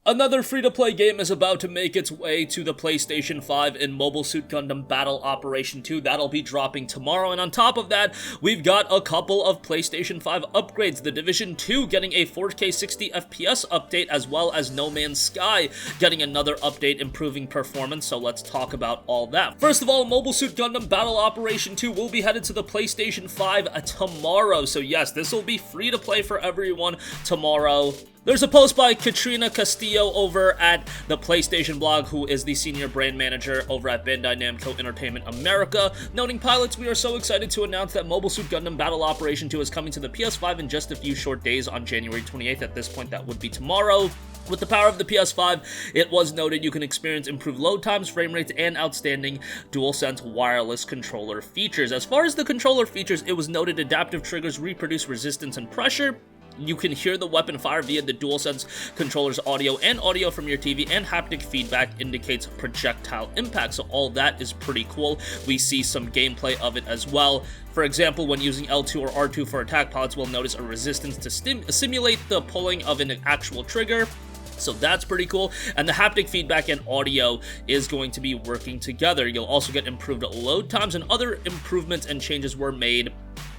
Another free-to-play game is about to make its way to the PlayStation 5 in Mobile Suit Gundam Battle Operation 2. That'll be dropping tomorrow, and on top of that, we've got a couple of PlayStation 5 upgrades. The Division 2 getting a 4K 60 FPS update, as well as No Man's Sky getting another update improving performance, so let's talk about all that. First of all, Mobile Suit Gundam Battle Operation 2 will be headed to the PlayStation 5 tomorrow, so yes, this will be free-to-play for everyone tomorrow. There's a post by Katrina Castillo over at the PlayStation blog, who is the senior brand manager over at Bandai Namco Entertainment America, noting, "Pilots, we are so excited to announce that Mobile Suit Gundam Battle Operation 2 is coming to the PS5 in just a few short days on January 28th. At this point, that would be tomorrow. With the power of the PS5, it was noted you can experience improved load times, frame rates, and outstanding DualSense wireless controller features. As far as the controller features, it was noted adaptive triggers reproduce resistance and pressure. You can hear the weapon fire via the DualSense controller's audio, and audio from your TV, and haptic feedback indicates projectile impact, so all that is pretty cool. We see some gameplay of it as well. For example, when using L2 or R2 for attack, pilots will notice a resistance to simulate the pulling of an actual trigger. So that's pretty cool, and the haptic feedback and audio is going to be working together. You'll also get improved load times, and other improvements and changes were made.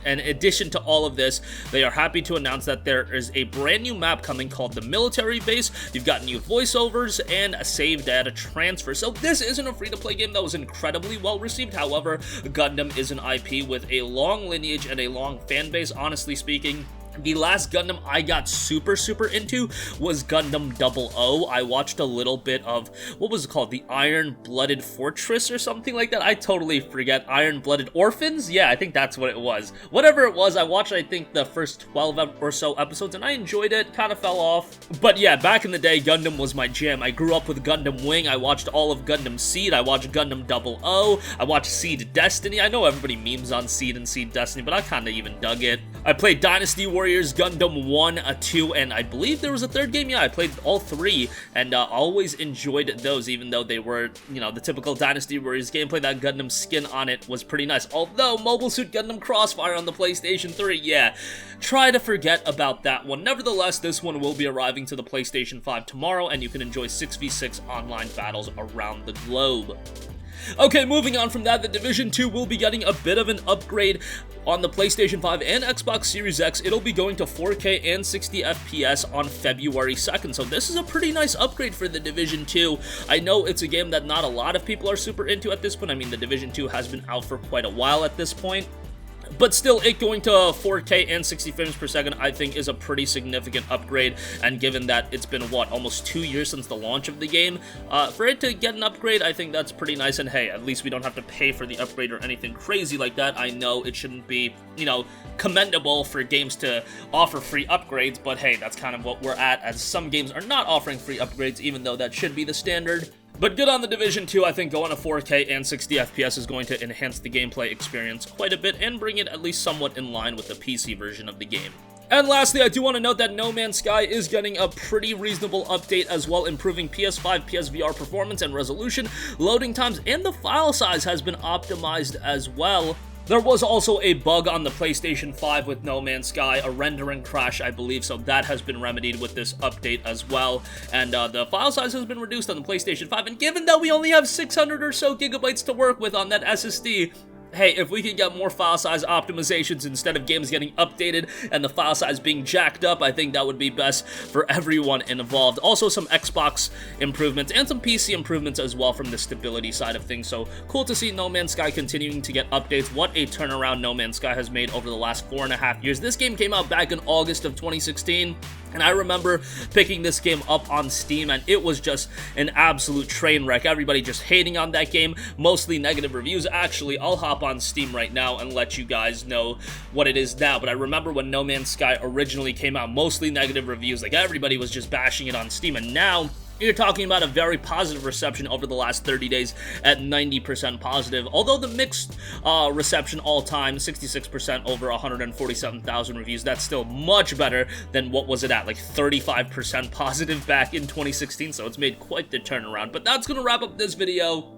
In addition to all of this, they are happy to announce that there is a brand new map coming called the Military Base. You've got new voiceovers and a save data transfer. So this isn't a free-to-play game that was incredibly well received. However, Gundam is an IP with a long lineage and a long fan base, honestly speaking. The last Gundam I got super into was Gundam 00. I watched a little bit of, what was it called? The Iron-Blooded Fortress or something like that? I totally forget. Iron-Blooded Orphans? Yeah, I think that's what it was. Whatever it was, I watched, I think, the first 12 or so episodes, and I enjoyed it. Kind of fell off. But yeah, back in the day, Gundam was my jam. I grew up with Gundam Wing. I watched all of Gundam Seed. I watched Gundam 00. I watched Seed Destiny. I know everybody memes on Seed and Seed Destiny, but I kind of even dug it. I played Dynasty Warriors, Gundam 1, 2, and I believe there was a third game. Yeah, I played all three, and always enjoyed those, even though they were, you know, the typical Dynasty Warriors gameplay. That Gundam skin on it was pretty nice. Although, Mobile Suit Gundam Crossfire on the PlayStation 3, yeah, try to forget about that one. Nevertheless, this one will be arriving to the PlayStation 5 tomorrow, and you can enjoy 6v6 online battles around the globe. Okay, moving on from that, the Division 2 will be getting a bit of an upgrade on the PlayStation 5 and Xbox Series X. It'll be going to 4K and 60 FPS on February 2nd, so this is a pretty nice upgrade for the Division 2. I know it's a game that not a lot of people are super into at this point. I mean, the Division 2 has been out for quite a while at this point. But still, it going to 4K and 60 frames per second, I think, is a pretty significant upgrade, and given that it's been, what, almost 2 years since the launch of the game, for it to get an upgrade, I think that's pretty nice, and hey, at least we don't have to pay for the upgrade or anything crazy like that. I know it shouldn't be, you know, commendable for games to offer free upgrades, but hey, that's kind of what we're at, as some games are not offering free upgrades, even though that should be the standard. But good on the Division 2. I think going to 4K and 60 FPS is going to enhance the gameplay experience quite a bit and bring it at least somewhat in line with the PC version of the game. And lastly, I do want to note that No Man's Sky is getting a pretty reasonable update as well, improving PS5, PSVR performance and resolution, loading times, and the file size has been optimized as well. There was also a bug on the PlayStation 5 with No Man's Sky, a rendering crash, I believe, so that has been remedied with this update as well. And the file size has been reduced on the PlayStation 5, and given that we only have 600 or so gigabytes to work with on that SSD, hey, if we can get more file size optimizations instead of games getting updated and the file size being jacked up, I think that would be best for everyone involved. Also, some Xbox improvements and some PC improvements as well from the stability side of things. So cool to see No Man's Sky continuing to get updates. What a turnaround No Man's Sky has made over the last 4.5 years. This game came out back in August of 2016. And I remember picking this game up on Steam, and it was just an absolute train wreck. Everybody just hating on that game, mostly negative reviews. Actually, I'll hop on Steam right now and let you guys know what it is now. But I remember when No Man's Sky originally came out, mostly negative reviews. Like, everybody was just bashing it on Steam, and now you're talking about a very positive reception over the last 30 days at 90% positive. Although the mixed reception all time, 66% over 147,000 reviews, that's still much better than what was it at, like 35% positive back in 2016, so it's made quite the turnaround. But that's going to wrap up this video.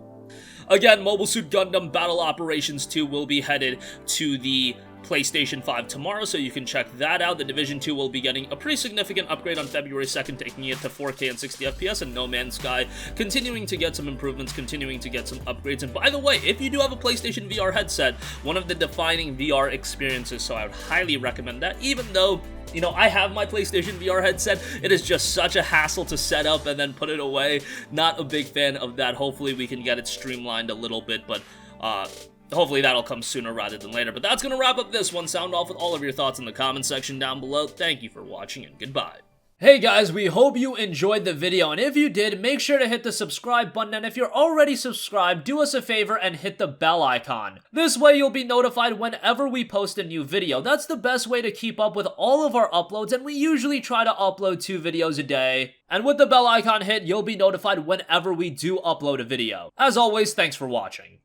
Again, Mobile Suit Gundam Battle Operations 2 will be headed to the PlayStation 5 tomorrow, so you can check that out. The Division 2 will be getting a pretty significant upgrade on February 2nd, taking it to 4K and 60 FPS, and No Man's Sky continuing to get some improvements, continuing to get some upgrades. And by the way, if you do have a PlayStation VR headset, one of the defining VR experiences, so I would highly recommend that, even though, you know, I have my PlayStation VR headset. It is just such a hassle to set up and then put it away. Not a big fan of that. Hopefully we can get it streamlined a little bit, but hopefully that'll come sooner rather than later. But that's going to wrap up this one. Sound off with all of your thoughts in the comment section down below. Thank you for watching, and goodbye. Hey guys, we hope you enjoyed the video, and if you did, make sure to hit the subscribe button, and if you're already subscribed, do us a favor and hit the bell icon. This way you'll be notified whenever we post a new video. That's the best way to keep up with all of our uploads, and we usually try to upload 2 videos a day. And with the bell icon hit, you'll be notified whenever we do upload a video. As always, thanks for watching.